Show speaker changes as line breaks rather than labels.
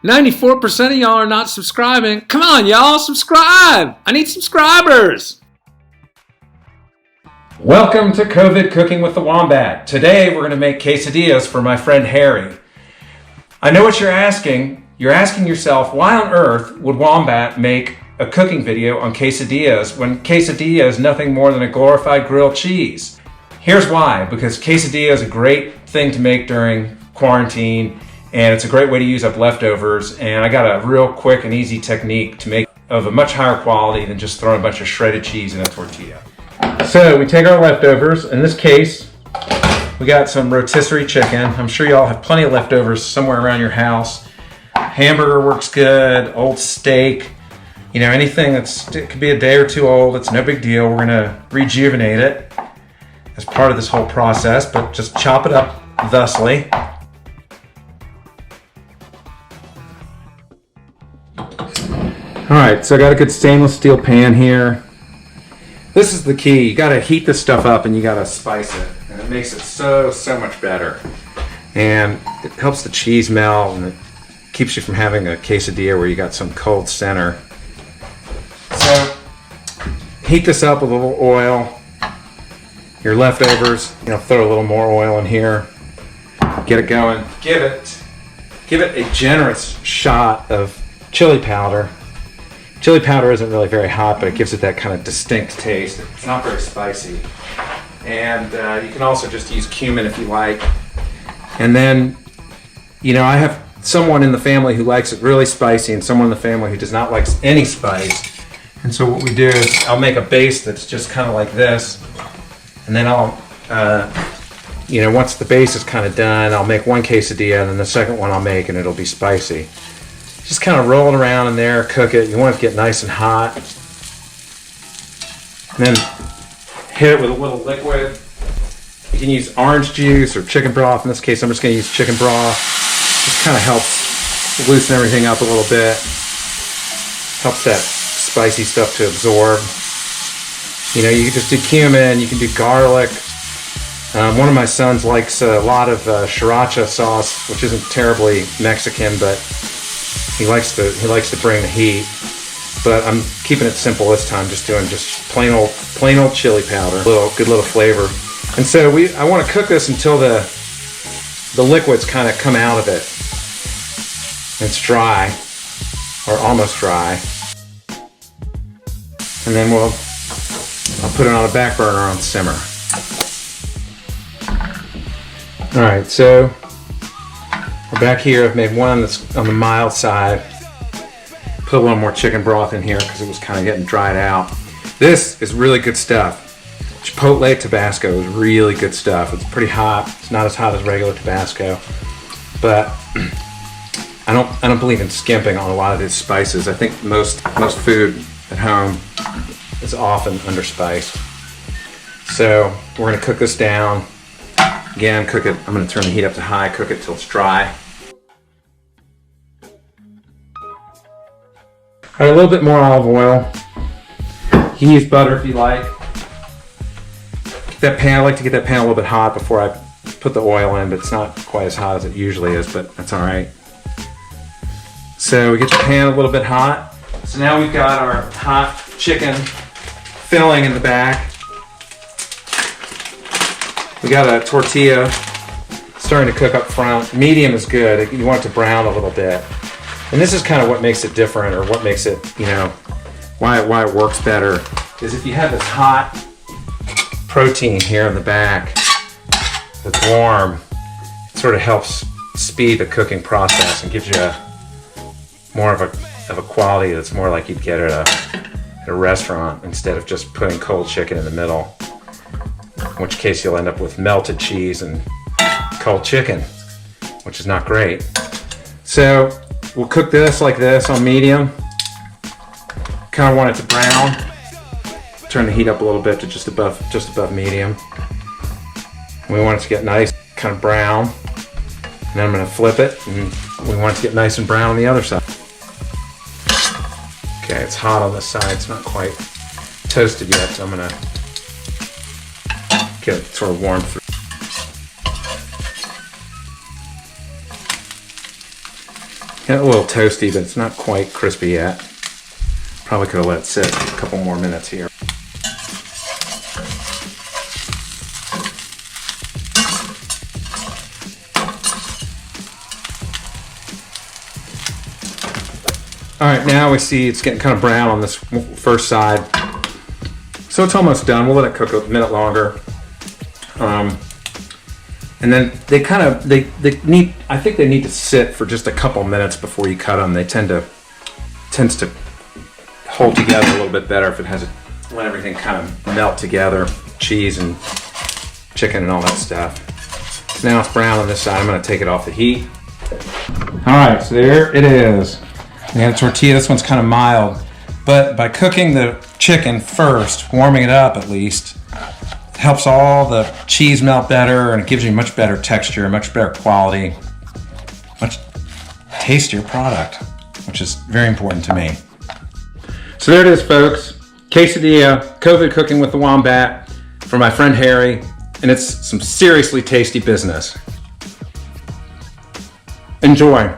94% of y'all are not subscribing. Come on, y'all, subscribe. I need subscribers.
Welcome to COVID Cooking with the Wombat. Today we're going to make quesadillas for my friend Harry. I know what you're asking. You're asking yourself, why on earth would Wombat make a cooking video on quesadillas when quesadilla is nothing more than a glorified grilled cheese? Here's why. Because quesadilla is a great thing to make during quarantine, and it's a great way to use up leftovers. And I got a real quick and easy technique to make of a much higher quality than just throwing a bunch of shredded cheese in a tortilla. So we take our leftovers. In this case, we got some rotisserie chicken. I'm sure y'all have plenty of leftovers somewhere around your house. Hamburger works good, old steak, you know, anything it could be a day or two old, it's no big deal. We're gonna rejuvenate it as part of this whole process, but just chop it up thusly. All right, so I got a good stainless steel pan here. This is the key. You gotta heat this stuff up and you gotta spice it. And it makes it so much better. And it helps the cheese melt and it keeps you from having a quesadilla where you got some cold center. So, heat this up with a little oil. Your leftovers, you know, throw a little more oil in here. Get it going. Give it a generous shot of chili powder. Chili powder isn't really very hot, but it gives it that kind of distinct taste. It's not very spicy. And you can also just use cumin if you like. And then, you know, I have someone in the family who likes it really spicy and someone in the family who does not like any spice. And so what we do is I'll make a base that's just kind of like this. And then I'll, you know, once the base is kind of done, I'll make one quesadilla and then the second one I'll make and it'll be spicy. Just kind of roll it around in there, cook it. You want it to get nice and hot. And then hit it with a little liquid. You can use orange juice or chicken broth. In this case, I'm just going to use chicken broth. Just kind of helps loosen everything up a little bit. Helps that spicy stuff to absorb. You know, you can just do cumin, you can do garlic. One of my sons likes a lot of sriracha sauce, which isn't terribly Mexican, but he likes to bring the heat. But I'm keeping it simple this time, just doing plain old chili powder, good little flavor. And so I want to cook this until the liquids kind of come out of it. It's dry, or almost dry. And then I'll put it on a back burner on simmer. All right, so we're back here. I've made one that's on the mild side. Put a little more chicken broth in here because it was kind of getting dried out. This is really good stuff. Chipotle Tabasco is really good stuff. It's pretty hot. It's not as hot as regular Tabasco, but I don't believe in skimping on a lot of these spices. I think most food at home is often underspiced. So we're going to cook this down. Again, cook it. I'm going to turn the heat up to high. Cook it till it's dry. All right, a little bit more olive oil. You can use butter if you like. That pan, I like to get that pan a little bit hot before I put the oil in, but it's not quite as hot as it usually is, but that's all right. So we get the pan a little bit hot. So now we've got our hot chicken filling in the back. We got a tortilla starting to cook up front. Medium is good. You want it to brown a little bit. And this is kind of what makes it different, or what makes it, you know, why it works better, is if you have this hot protein here in the back that's warm, it sort of helps speed the cooking process and gives you more of a quality that's more like you'd get at a restaurant, instead of just putting cold chicken in the middle, in which case you'll end up with melted cheese and cold chicken, which is not great. So we'll cook this like this on medium. Kind of want it to brown. Turn the heat up a little bit to just above medium. We want it to get nice, kind of brown. And then I'm going to flip it, and we want it to get nice and brown on the other side. Okay, it's hot on this side. It's not quite toasted yet, so I'm going to get it sort of warm through. Getting a little toasty, but it's not quite crispy yet. Probably could have let it sit a couple more minutes here. All right, now we see it's getting kind of brown on this first side. So it's almost done. We'll let it cook a minute longer. And then they need, I think they need to sit for just a couple minutes before you cut them. They tends to hold together a little bit better if it has let everything kind of melt together, cheese and chicken and all that stuff. So now it's brown on this side. I'm going to take it off the heat. All right, so there it is. We got a tortilla. This one's kind of mild, but by cooking the chicken first, warming it up at least, it helps all the cheese melt better, and it gives you much better texture, much better quality, much tastier product, which is very important to me. So there it is, folks. Quesadilla, COVID cooking with the Wombat from my friend Harry, and it's some seriously tasty business. Enjoy.